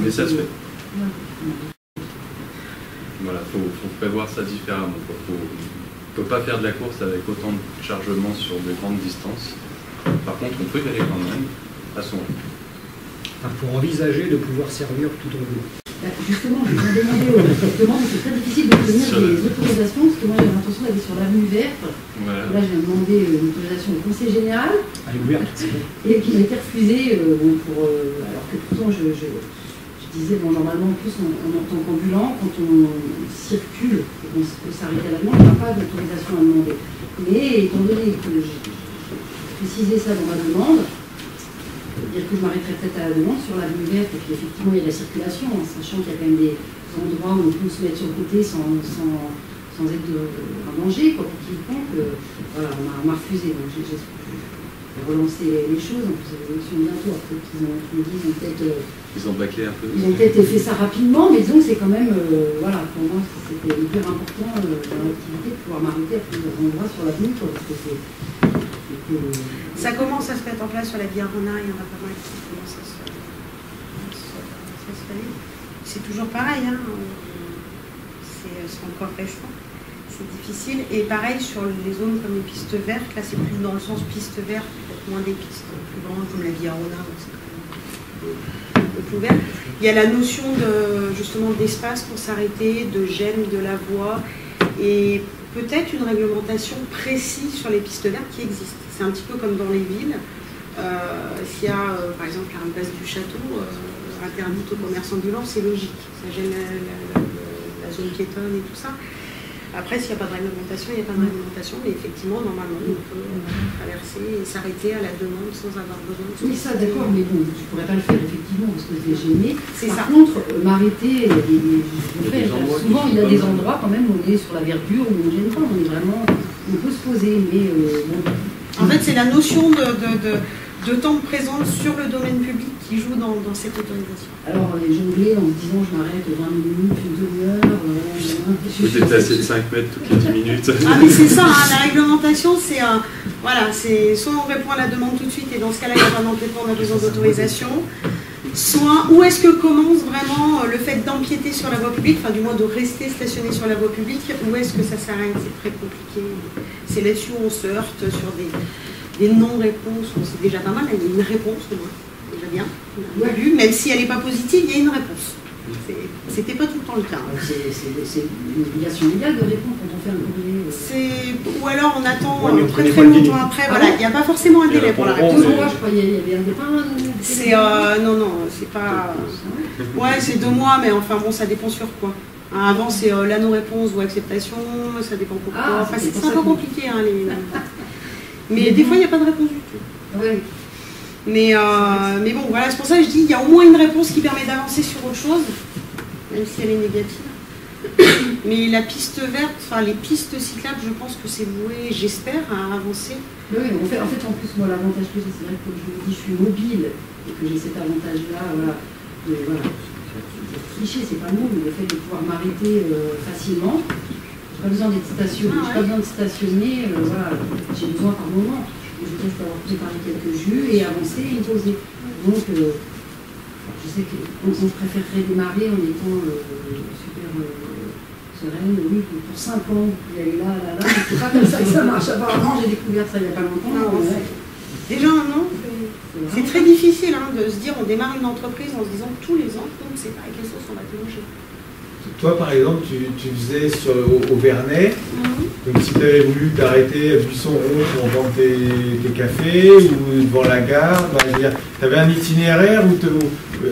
Mais ça se fait. Voilà, faut prévoir ça différemment. On ne peut pas faire de la course avec autant de chargement sur de grandes distances. Par contre, on peut y aller quand même à son rythme. Il faut envisager de pouvoir servir tout en vélo. Justement, je vais demander au département, c'est très difficile d'obtenir des autorisations, parce que moi j'avais l'intention d'aller sur l'avenue verte. Voilà. Là, j'ai demandé une autorisation au conseil général, et qui m'a été refusée, alors que pourtant je disais, bon, normalement, en plus, en tant qu'ambulant, quand on circule et qu'on peut s'arrêter à la demande, on n'a pas d'autorisation à demander. Mais étant donné que j'ai précisé ça dans ma demande, dire que je m'arrêterai peut-être à la demande sur l'avenue verte, et puis effectivement il y a la circulation, hein, sachant qu'il y a quand même des endroits où on peut se mettre sur le côté sans être en danger, quoi, pour quiconque. Voilà, on m'a refusé, donc j'ai relancé les choses. En plus, il y a des élections bientôt, après qu'ils ont bâclé un peu. Ils ont peut-être fait ça rapidement, mais disons que c'est quand même, voilà, pour moi c'était hyper important dans l'activité de pouvoir m'arrêter à plusieurs endroits sur l'avenue, parce que c'est. Ça commence à se mettre en place sur la Biarrona, il y en a pas mal qui commencent à se faire. C'est toujours pareil, hein. C'est encore récent, c'est difficile. Et pareil sur les zones comme les pistes vertes, là c'est plus dans le sens piste verte, peut-être moins des pistes plus grandes comme la Biarrona, c'est quand même un peu plus vert. Il y a la notion justement d'espace pour s'arrêter, de gêne de la voie, et peut-être une réglementation précise sur les pistes vertes qui existent. C'est un petit peu comme dans les villes. S'il y a, par exemple, la place du château interdite au commerce ambulant, c'est logique. Ça gêne la zone piétonne et tout ça. Après, s'il n'y a pas de réglementation, il n'y a pas de réglementation, mais effectivement, normalement, on peut traverser et s'arrêter à la demande sans avoir besoin de... Oui, ça, d'accord, mais bon, je ne pourrais pas le faire, effectivement, parce que je vais gêner. Par ça. contre, m'arrêter, souvent, il y a des endroits, quand même, où on est sur la verdure, où on ne gêne pas, on peut se poser, mais bon... En fait, c'est la notion de temps présent sur le domaine public qui joue dans cette autorisation. Alors, jongler en se disant je m'arrête 20 minutes, une demi-heure... Vous êtes assez de 5 mètres toutes les 10 minutes. Ah mais c'est ça, hein, la réglementation, c'est voilà, c'est soit on répond à la demande tout de suite et dans ce cas-là, il n'y a pas d'empiètement, on a besoin d'autorisation, soit où est-ce que commence vraiment le fait d'empiéter sur la voie publique, enfin du moins de rester stationné sur la voie publique, où est-ce que ça s'arrête, c'est très compliqué. C'est là-dessus où on se heurte sur des non-réponses, c'est déjà pas mal, il y a une réponse au moins, déjà bien, même si elle n'est pas positive, il y a une réponse. C'était pas tout le temps le cas. C'est une obligation légale de répondre quand on fait un courrier. Ou alors on attend très très longtemps après. Voilà, il n'y a pas forcément un délai pour la réponse. Moi, je croyais qu'il y avait un départ. Non, c'est pas. Ouais, c'est 2 mois, mais enfin bon, ça dépend sur quoi. Avant, c'est la non-réponse ou acceptation, ça dépend pourquoi. Enfin, c'est un peu compliqué. Hein, mais des fois, il n'y a pas de réponse du tout. Oui. Mais bon, voilà, c'est pour ça que je dis qu'il y a au moins une réponse qui permet d'avancer sur autre chose, même si elle est négative. Mais la piste verte, enfin les pistes cyclables, je pense que c'est voué, j'espère, à avancer. Oui, en fait, en plus, moi, l'avantage que j'ai, c'est vrai que comme je vous dis, je suis mobile et que j'ai cet avantage-là, voilà. Tricher, c'est pas le mot, mais le fait de pouvoir m'arrêter facilement. J'ai pas besoin d'être stationné, j'ai pas besoin de stationner, voilà, j'ai besoin par moment. Je peux avoir préparé quelques jus et avancer et me poser. Donc, je sais que on préférerait démarrer en étant super sereine. Oui, pour 5 ans, vous pouvez aller là, mais c'est pas comme ça que ça marche. Apparemment, j'ai découvert ça il n'y a pas longtemps. Déjà un an, c'est très difficile de se dire on démarre une entreprise en se disant tous les ans, donc c'est pareil, les sauces, on va déloger. Toi, par exemple, tu faisais au Vernet, donc si tu avais voulu t'arrêter à Buisson-Rond pour vendre tes cafés ou devant la gare, tu avais un itinéraire ou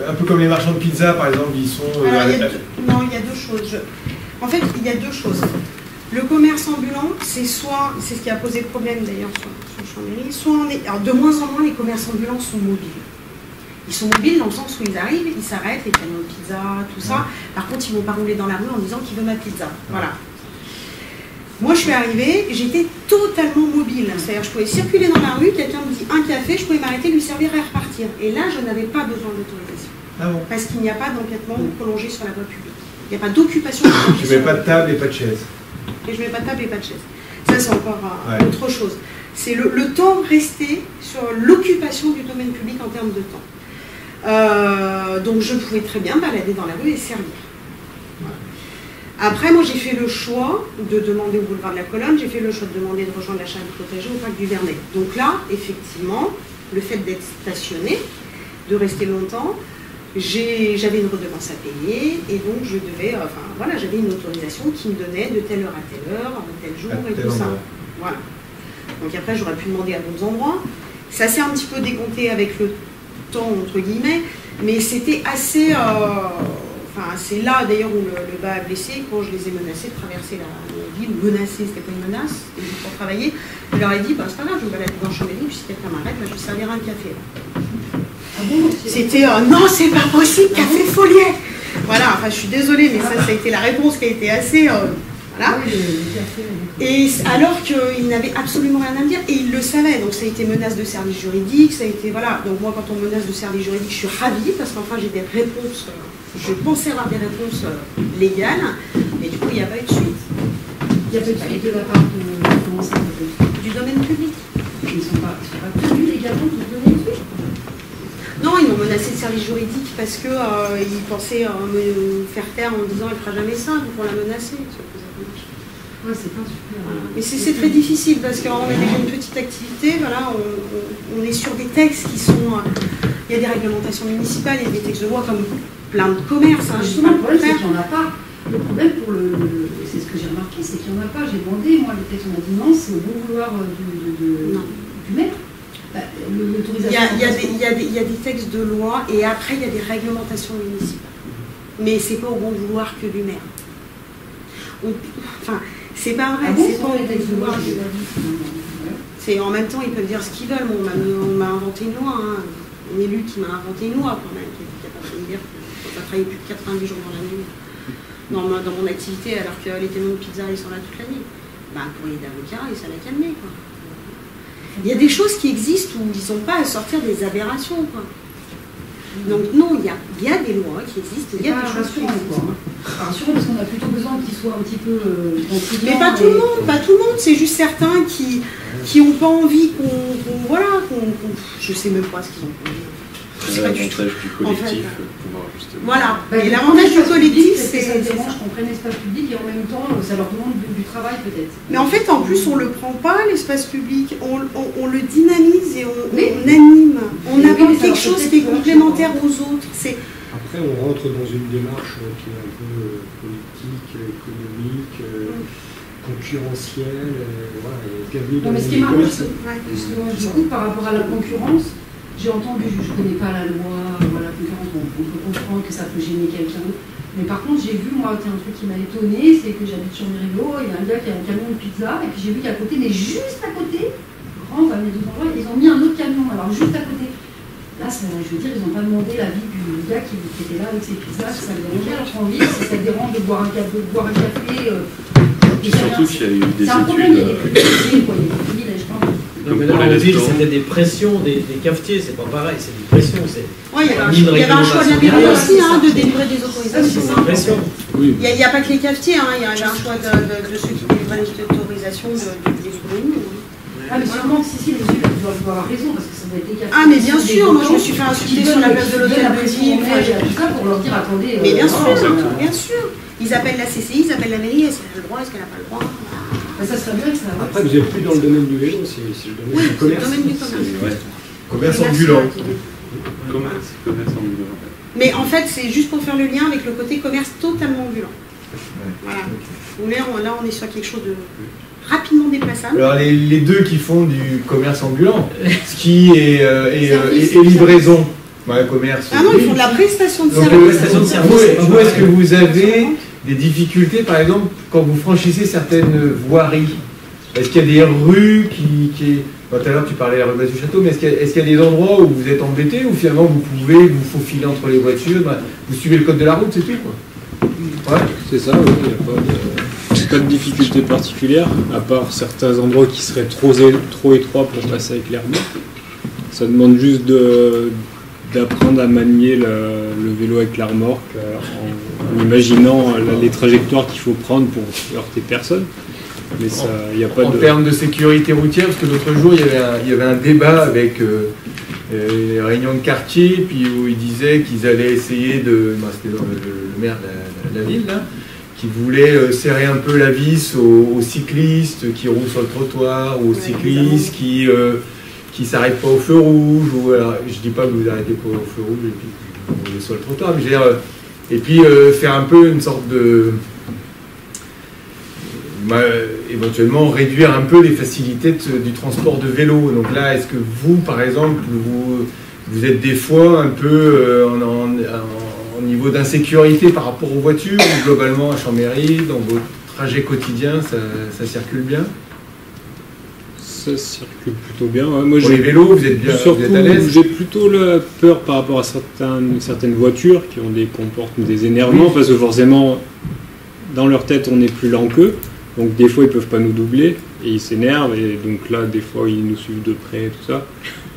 un peu comme les marchands de pizza, par exemple, ils sont... Alors, il y a 2 choses. En fait, il y a 2 choses. Le commerce ambulant, c'est ce qui a posé problème d'ailleurs sur Chambéry, alors de moins en moins les commerces ambulants sont mobiles. Ils sont mobiles dans le sens où ils arrivent, ils s'arrêtent, les camions de pizza, tout ça. Par contre, ils ne vont pas rouler dans la rue en disant qui veut ma pizza. Voilà. Moi, je suis arrivée, j'étais totalement mobile. C'est-à-dire, je pouvais circuler dans la rue, quelqu'un me dit un café, je pouvais m'arrêter, lui servir et repartir. Et là, je n'avais pas besoin d'autorisation. Ah bon. Parce qu'il n'y a pas d'empiètement prolongé sur la voie publique. Il n'y a pas d'occupation. Tu ne mets pas de table et pas de chaise. Et je ne mets pas de table et pas de chaise. Ça, c'est encore autre chose. C'est le temps resté sur l'occupation du domaine public en termes de temps. Donc je pouvais très bien balader dans la rue et servir. Après, moi, j'ai fait le choix de demander au boulevard de la Colonne, j'ai fait le choix de demander de rejoindre la charrette protégée au parc du Vernet. Donc là, effectivement, le fait d'être stationné, de rester longtemps, j'avais une redevance à payer et donc je devais, voilà, j'avais une autorisation qui me donnait de telle heure à tel heure, tel jour et tout ça. Voilà. Donc après, j'aurais pu demander à d'autres endroits. Ça s'est un petit peu décompté avec le temps, entre guillemets, mais c'était assez... c'est là d'ailleurs où le bas a blessé, quand je les ai menacés de traverser la ville. Menacés, c'était pas une menace, c'était juste pour travailler. Je leur ai dit, c'est pas grave, je vais balader dans Chambéry, puis si quelqu'un m'arrête, je vais servir un café. Ah bon, c'était non, c'est pas possible, café Folliet. Voilà, je suis désolée, mais ça a été la réponse qui a été assez. Voilà. Et alors qu'il n'avait absolument rien à me dire, et il le savait, donc ça a été menace de service juridique, ça a été. Voilà, donc moi, quand on menace de service juridique, je suis ravie, parce qu'enfin j'ai des réponses. Je pensais avoir des réponses légales, mais du coup, il n'y a pas eu de suite. Il n'y a pas eu de suite de la part de. Comment ça s'appelle ? Du domaine public. Ils ne sont pas tenus légalement de donner une suite ? Non, ils m'ont menacé de service juridique parce qu'ils pensaient me faire taire en me disant elle ne fera jamais ça, donc on l'a menacée. Ouais, c'est pas super. Voilà. Mais c'est très difficile parce qu'on est déjà une petite activité, voilà, on est sur des textes qui sont. Il y a des réglementations municipales, il y a des textes de loi comme plein de commerces. Justement, le problème, c'est qu'il n'y en a pas. Le problème, c'est ce que j'ai remarqué, c'est qu'il n'y en a pas. J'ai demandé, moi, les textes, on m'a dit non, c'est au bon vouloir du maire. Il y a des textes de loi et après, il y a des réglementations municipales. Mais c'est pas au bon vouloir que du maire. C'est pas vrai, c'est pas au bon vouloir. En même temps, ils peuvent dire ce qu'ils veulent. On m'a inventé une loi, hein. Un élu qui m'a inventé une loi quand même, qui est capable de me dire qu'on va travailler plus de 90 jours dans l'année dans mon activité, alors que les camions de pizza ils sont là toute l'année. Un courrier d'avocat et ça l'a calmé, quoi. Il y a des choses qui existent où ils ne sont pas à sortir des aberrations, quoi. Donc non, il y a des lois qui existent, il y a des choses qui existent. Rassurant, parce qu'on a plutôt besoin qu'ils soient un petit peu... mais pas tout le monde, pas tout le monde, c'est juste certains qui n'ont pas envie je sais même pas ce qu'ils ont envie. C'est l'avantage du collectif, pouvoir justement. Voilà, et l'avantage du collectif, c'est ça dérange qu'on prenne l'espace public et en même temps, ça leur demande du travail peut-être. Mais en fait, en plus, on ne le prend pas, l'espace public, on le dynamise et on anime. On apporte quelque chose qui est complémentaire aux autres. Après, on rentre dans une démarche qui est un peu politique, économique, concurrentielle. Non, mais ce qui est marrant, du coup, par rapport à la concurrence, j'ai entendu, je ne connais pas la loi, la concurrence, on peut comprendre que ça peut gêner quelqu'un d'autre. Mais par contre, j'ai vu, moi, un truc qui m'a étonné, c'est que j'habite sur Mérigo, il y a un gars qui a un camion de pizza, et puis j'ai vu qu'à côté, mais juste à côté, grand, à mes deux endroits, ils ont mis un autre camion, alors juste à côté. Là, je veux dire, ils n'ont pas demandé l'avis du gars qui était là avec ses pizzas, si ça le dérangeait à leur envie, si ça dérange de boire un café. Surtout qu'il y a eu des études. C'est un problème, il y a des privilèges, je pense. Non, mais là, en ville, c'était des pressions des cafetiers, c'est pas pareil, c'est des pressions. Il y avait un choix de la mairie aussi de délivrer des autorisations. C'est une pression. Oui. Il n'y a pas que les cafetiers, il y avait un choix de ceux qui délivraient les autorisations de délivrer nous. Ah, mais sûrement que si les élus doivent avoir raison, parce que ça doit être des cafetiers. Ah, mais bien sûr, moi je me suis fait insulter sur la place de l'hôtel de ville. Pour leur dire, attendez. Mais bien sûr. Ils appellent la CCI, ils appellent la mairie, est-ce qu'elle a le droit, est-ce qu'elle n'a pas le droit. Ça serait bien que ça. Après, vous n'êtes plus dans le domaine du vélo, c'est le domaine du commerce. Le domaine du commerce. Commerce ambulant. Commerce ambulant. Mais en fait, c'est juste pour faire le lien avec le côté commerce totalement ambulant. Voilà. Là, on est sur quelque chose de rapidement déplaçable. Alors, les deux qui font du commerce ambulant, ski et livraison. Ouais, commerce. Ah non, ils font de la prestation de service. Où est-ce que vous avez des difficultés, par exemple, quand vous franchissez certaines voiries? Est-ce qu'il y a des rues qui... Tout à l'heure, tu parlais de la rue du Château, mais est-ce qu'il y a des endroits où vous êtes embêté, où finalement vous pouvez vous faufiler entre les voitures, vous suivez le code de la route, c'est tout, quoi? Ouais. C'est ça, oui, il n'y a pas de difficulté particulière, à part certains endroits qui seraient trop étroits pour passer avec l'herbe. Ça demande juste d'apprendre à manier le vélo avec la remorque en imaginant les trajectoires qu'il faut prendre pour heurter personne. Mais ça, y a pas en termes de sécurité routière, parce que l'autre jour, il y avait un débat avec les réunions de quartier, puis où ils disaient qu'ils allaient essayer de... C'était le maire de la ville, là, qui voulait serrer un peu la vis aux cyclistes qui roulent sur le trottoir, ou aux cyclistes qui s'arrêtent pas au feu rouge, ou alors, je dis pas que vous arrêtez pas au feu rouge et puis vous roulez sur le trottoir, mais je veux dire, et puis faire un peu une sorte de... éventuellement réduire un peu les facilités du transport de vélo. Donc là, est-ce que vous, par exemple, vous êtes des fois un peu en niveau d'insécurité par rapport aux voitures, ou globalement à Chambéry, dans vos trajets quotidiens, ça circule bien? Ça circule plutôt bien. Ouais. Moi, pour les vélos, vous êtes bien, surtout, vous êtes à l'aise? J'ai plutôt la peur par rapport à certaines voitures qui ont des énervements, parce que forcément, dans leur tête, on est plus lent qu'eux. Donc des fois, ils peuvent pas nous doubler, et ils s'énervent, et donc là, des fois, ils nous suivent de près, tout ça.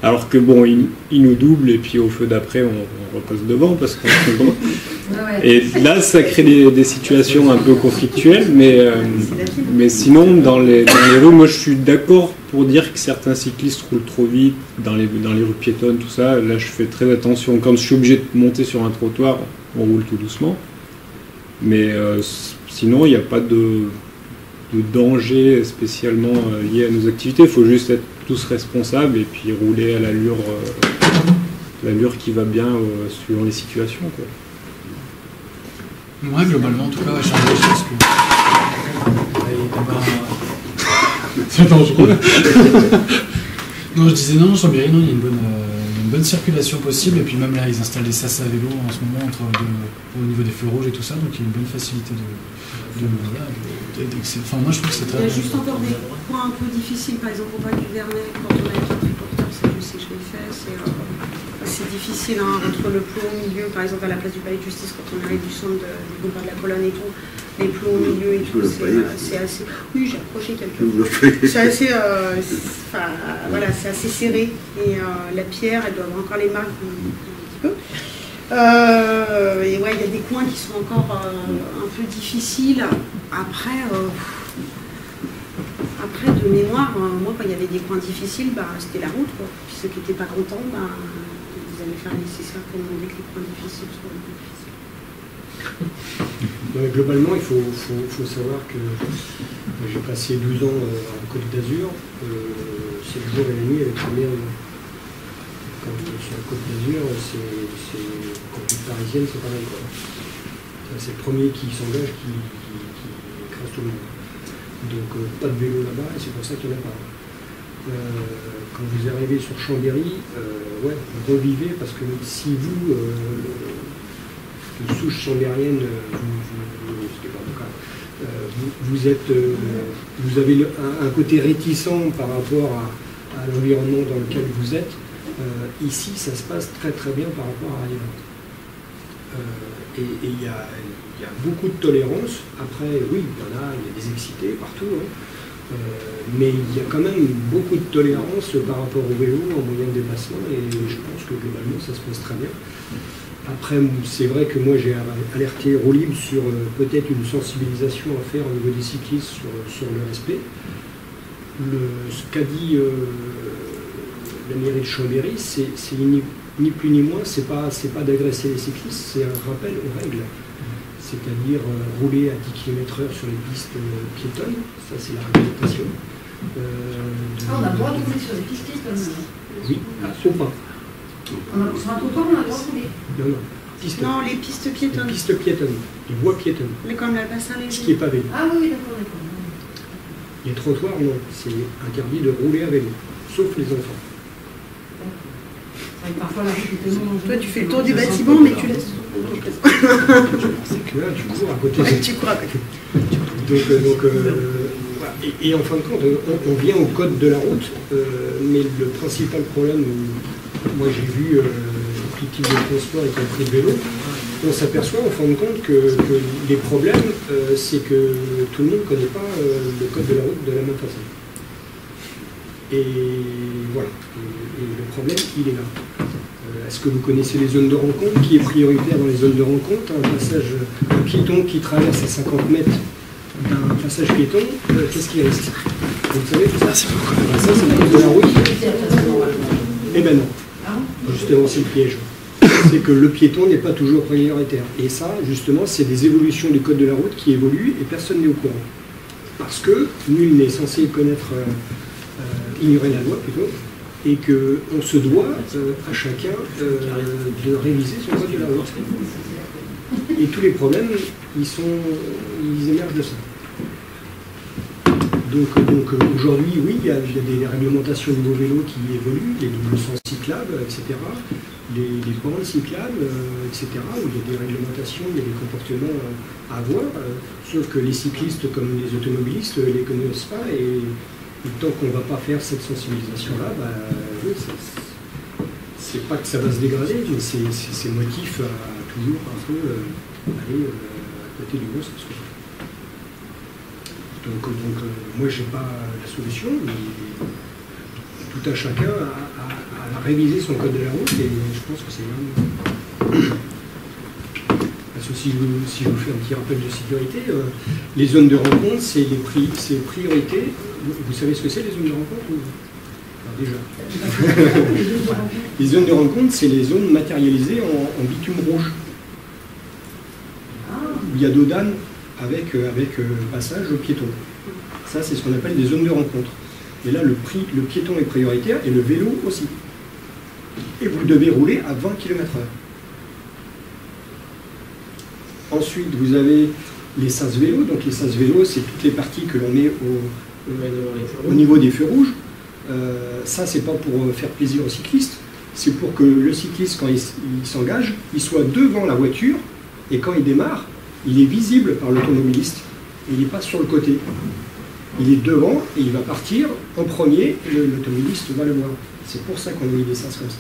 Alors que bon, ils nous doublent, et puis au feu d'après, on repasse devant, parce qu'on se droit. Et là, ça crée des situations un peu conflictuelles, mais sinon, dans les rues, moi, je suis d'accord pour dire que certains cyclistes roulent trop vite, dans les rues piétonnes, tout ça. Là, je fais très attention. Quand je suis obligé de monter sur un trottoir, on roule tout doucement. Mais sinon, il n'y a pas de danger spécialement lié à nos activités. Il faut juste être tous responsables et puis rouler à l'allure qui va bien suivant les situations, quoi. Moi, globalement, en tout cas, à Chambéry, je pense que c'est dangereux. Non, je disais non, Chambéry, non, il y a une bonne circulation possible, et puis même là, ils installent des sas à vélo en ce moment au niveau des feux rouges et tout ça, donc il y a une bonne facilité enfin, moi je trouve que c'est très... Il y a juste encore des points un peu difficiles, par exemple au parc du Vernet, quand on a été triporteur, ça je sais que je l'ai fait, c'est difficile, hein, entre le plot au milieu, par exemple à la place du palais de justice, quand on arrive du centre du boulevard de la Colonne et tout, les plots au milieu et tout, c'est assez... Oui, j'ai approché quelqu'un. C'est assez... voilà, c'est assez serré, et la pierre, elle doit avoir encore les marques un petit peu. Et ouais, il y a des coins qui sont encore un peu difficiles. Après, de mémoire, moi, quand il y avait des coins difficiles, c'était la route, quoi. Puis ceux qui n'étaient pas contents, ils allaient faire le nécessaire pour demander que les coins difficiles soient difficiles. Donc, globalement, il faut savoir que j'ai passé 12 ans en Côte d'Azur. C'est le jour et la nuit avec la mer. Quand sur la Côte d'Azur, quand tu es parisienne, c'est pareil, quoi. C'est le premier qui s'engage qui écrase tout le monde. Donc pas de vélo là-bas, et c'est pour ça qu'il n'y en a pas. Quand vous arrivez sur Chambéry, ouais, revivez, parce que si vous, de souche chambérienne, c'était pas mon cas, vous avez un côté réticent par rapport à l'environnement dans lequel vous êtes. Ici, ça se passe très très bien par rapport à ailleurs. Et il y a beaucoup de tolérance. Après, oui, il y a des excités partout, hein. Mais il y a quand même beaucoup de tolérance par rapport au vélo en moyen de déplacement, et je pense que globalement ça se passe très bien. Après, c'est vrai que moi j'ai alerté Rolib sur peut-être une sensibilisation à faire au niveau des cyclistes sur le respect. Ce qu'a dit la mairie de Chambéry, c'est ni plus ni moins, c'est pas d'agresser les cyclistes, c'est un rappel aux règles. C'est-à-dire rouler à 10 km/h sur les pistes piétonnes, ça c'est la réglementation. On a le droit de rouler sur les pistes piétonnes. Oui, au pas. Sur un trottoir, on a le droit de rouler. Non, les pistes piétonnes. Les pistes piétonnes, les voies piétonnes. Mais comme la bassin léger. Ce qui est pavé. Ah oui, d'accord. Les trottoirs, non. C'est interdit de rouler à vélo, sauf les enfants. Parfois, la route est tellement dangereuse. Toi, tu fais le tour du bâtiment, mais tu laisses. C'est que là, tu cours à côté. Ouais, tu cours à côté. Et en fin de compte, on vient au code de la route, mais le principal problème, moi j'ai vu tout type de transport, y compris le vélo, on s'aperçoit en fin de compte que les problèmes, c'est que tout le monde ne connaît pas le code de la route de la même façon. Et voilà, et le problème, il est là. Est-ce que vous connaissez les zones de rencontre? Qui est prioritaire dans les zones de rencontre? Un passage, un piéton qui traverse à 50 mètres d'un passage piéton, qu'est-ce qui risque? Vous savez tout ça? Ça, c'est le code de la route. Eh ben non. Justement, c'est le piège. C'est que le piéton n'est pas toujours prioritaire. Et ça, justement, c'est des évolutions du code de la route qui évoluent et personne n'est au courant. Parce que nul n'est censé connaître, ignorer la loi plutôt, et qu'on se doit à chacun de réviser son code de la route. Et tous les problèmes, ils émergent de ça. Donc aujourd'hui, oui, il y a des réglementations de nouveaux vélos qui évoluent, les doubles sens cyclables, etc., les bandes cyclables, etc., où il y a des réglementations, il y a des comportements à avoir, sauf que les cyclistes, comme les automobilistes, ne les connaissent pas, et tant qu'on ne va pas faire cette sensibilisation-là, oui, c'est pas que ça va se dégrader, mais c'est motif à toujours un peu aller à côté du bon sens. Donc moi, je n'ai pas la solution, mais tout un chacun a révisé son code de la route, et je pense que c'est vraiment... Parce que si je vous fais un petit rappel de sécurité, les zones de rencontre, c'est priorité. Vous savez ce que c'est, les zones de rencontre? Alors, déjà. Les zones de rencontre, c'est les zones matérialisées en bitume rouge. Il y a dos d'âne avec passage au piéton. Ça, c'est ce qu'on appelle des zones de rencontre. Et là, le piéton est prioritaire et le vélo aussi. Et vous devez rouler à 20 km/h. Ensuite, vous avez les sas vélos. Donc les sas vélos, c'est toutes les parties que l'on met au niveau des feux rouges. Ça, c'est pas pour faire plaisir aux cyclistes. C'est pour que le cycliste, quand il s'engage, il soit devant la voiture, et quand il démarre, il est visible par l'automobiliste. Il n'est pas sur le côté. Il est devant et il va partir en premier, et l'automobiliste va le voir. C'est pour ça qu'on a mis des sas comme ça.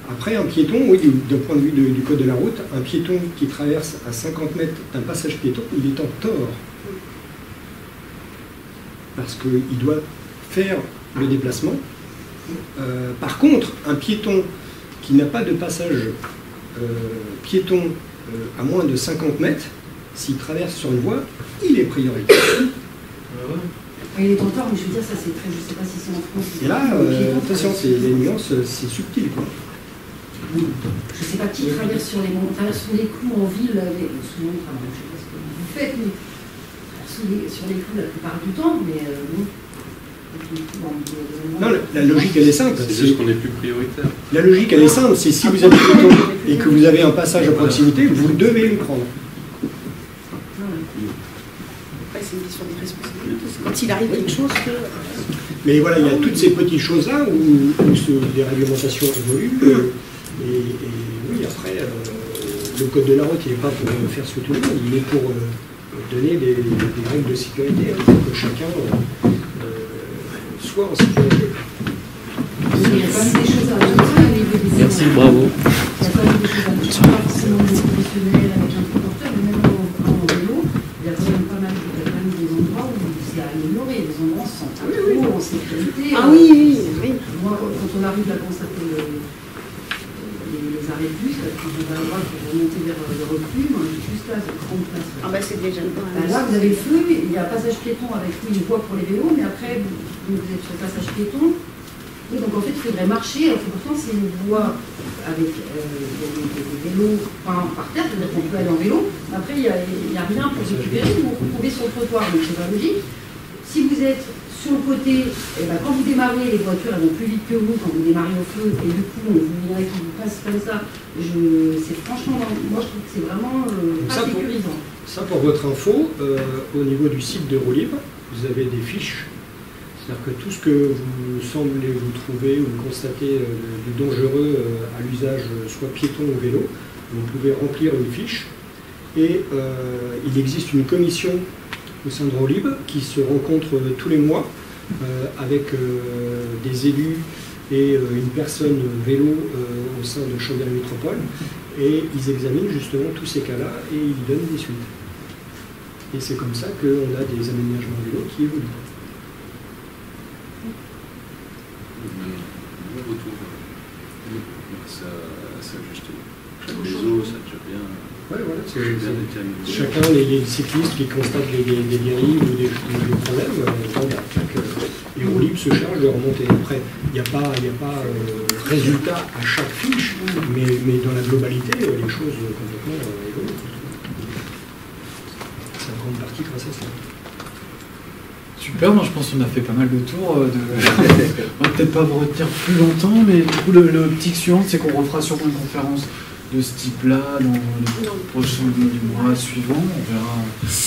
Après, un piéton, oui, d'un point de vue du code de la route, un piéton qui traverse à 50 mètres d'un passage piéton, il est en tort. Parce qu'il doit faire le déplacement. Par contre, un piéton qui n'a pas de passage piéton à moins de 50 mètres, s'il traverse sur une voie, il est prioritaire. Il est en tort, mais je veux dire, ça c'est très... Je ne sais pas si c'est en France. Et là, attention, les nuances, c'est subtil, quoi. Je ne sais pas qui traverse sur les montagnes, sur les clous en ville, souvent, je ne sais pas ce que vous faites, mais sur les clous la plupart du temps, mais bon. Non, la logique, elle est simple. C'est juste qu'on est plus prioritaire. La logique, elle est simple, c'est si vous avez piéton et que vous avez un passage à proximité, vous devez le prendre. Après, c'est une question des responsabilités. Quand il arrive quelque chose que... Mais voilà, il y a toutes ces petites choses-là où les réglementations évoluent. Et oui, après, le code de la route, il n'est pas pour faire ce que tout le monde, il est pour donner des règles de sécurité, pour que chacun soit en sécurité. Il y a quand même des choses à ajouter au niveau des... Merci, bravo. Il y a quand même des choses à ajouter, pas forcément des professionnels avec un transporteur, mais même en vélo, il y a quand même pas mal des endroits où c'est à améliorer, des endroits où on se sent trop en sécurité. Ah oui. Moi, quand on arrive là, comment ça s'appelle les arrêts de bus, quand on va à droite pour remonter vers le recul, on est juste là, c'est grande place. Ah bah c'est déjà le temps. Là, vous avez le feu, il y a un passage piéton avec une voie pour les vélos, mais après, vous êtes sur le passage piéton. Et donc en fait, il faudrait marcher, alors que pourtant c'est une voie avec des vélos par terre, c'est-à-dire qu'on peut aller en vélo, mais après il n'y a rien pour récupérer, vous vous trouvez sur le trottoir, donc c'est pas logique. Si vous êtes sur le côté, quand vous démarrez, les voitures elles vont plus vite que vous quand vous démarrez au feu, et du coup, vous verrez qui vous passe comme ça. C'est franchement, moi je trouve que c'est vraiment pas sécurisant. Ça, pour votre info, au niveau du site de Roue Libre, vous avez des fiches. C'est-à-dire que tout ce que vous semblez vous trouver ou constater de dangereux à l'usage, soit piéton ou vélo, vous pouvez remplir une fiche. Et il existe une commission au sein de Roue Libre qui se rencontre tous les mois avec des élus et une personne vélo au sein de Chambéry Métropole. Et ils examinent justement tous ces cas-là et ils donnent des suites. Et c'est comme ça qu'on a des aménagements vélo qui évoluent. Bon retour. Ça juste. Les eaux, ça déjà bien. Ouais, voilà, chacun, les cyclistes qui constatent des dérives ou des problèmes, les roues libres se chargent de remonter. Après, il n'y a pas résultat à chaque fiche, mais dans la globalité, les choses complètement évoluent. C'est en grande partie grâce à ça. Super, moi je pense qu'on a fait pas mal de tours. On va peut-être pas vous retenir plus longtemps, mais du coup le petit suivant, c'est qu'on refera sûrement une conférence de ce type-là dans les prochains mois suivants. On verra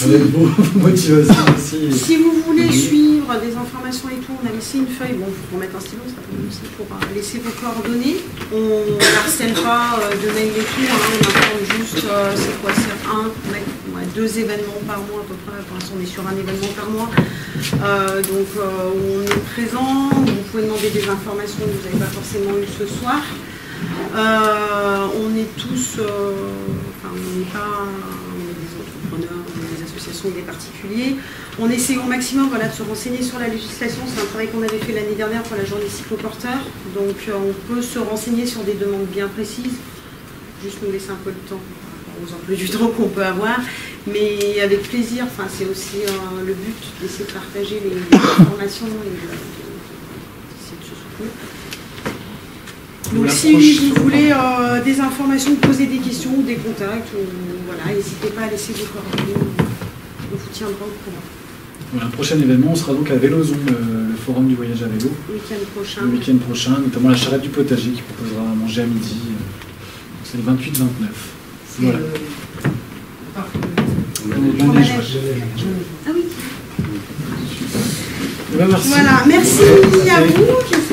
avec vos motivations aussi. Si vous voulez suivre des informations et tout, on a laissé une feuille, bon, il faut remettre un stylo, ça peut aussi pour laisser vos coordonnées. On n'harcèle pas de mail et tout, on informe juste, c'est quoi, c'est 2 événements par mois à peu près, pour l'instant on est sur un événement par mois. Donc on est présent, vous pouvez demander des informations que vous n'avez pas forcément eues ce soir. On est tous, on est des entrepreneurs, des associations, des particuliers. On essaie au maximum de se renseigner sur la législation. C'est un travail qu'on avait fait l'année dernière pour la journée cycloporteur. Donc on peut se renseigner sur des demandes bien précises. Juste nous laisser un peu de temps aux emplois du temps qu'on peut avoir. Mais avec plaisir, c'est aussi le but d'essayer de partager les informations et d'essayer de se soutenir. Donc si vous voulez des informations, poser des questions ou des contacts, n'hésitez pas à laisser vos coordonnées, on vous tiendra au courant. Voilà, un prochain événement, on sera donc à Vélozon, le forum du voyage à vélo. Le week-end prochain, notamment la charrette du potager qui proposera à manger à midi. C'est le 28-29. Voilà. Ah oui. Merci. Voilà, merci à vous.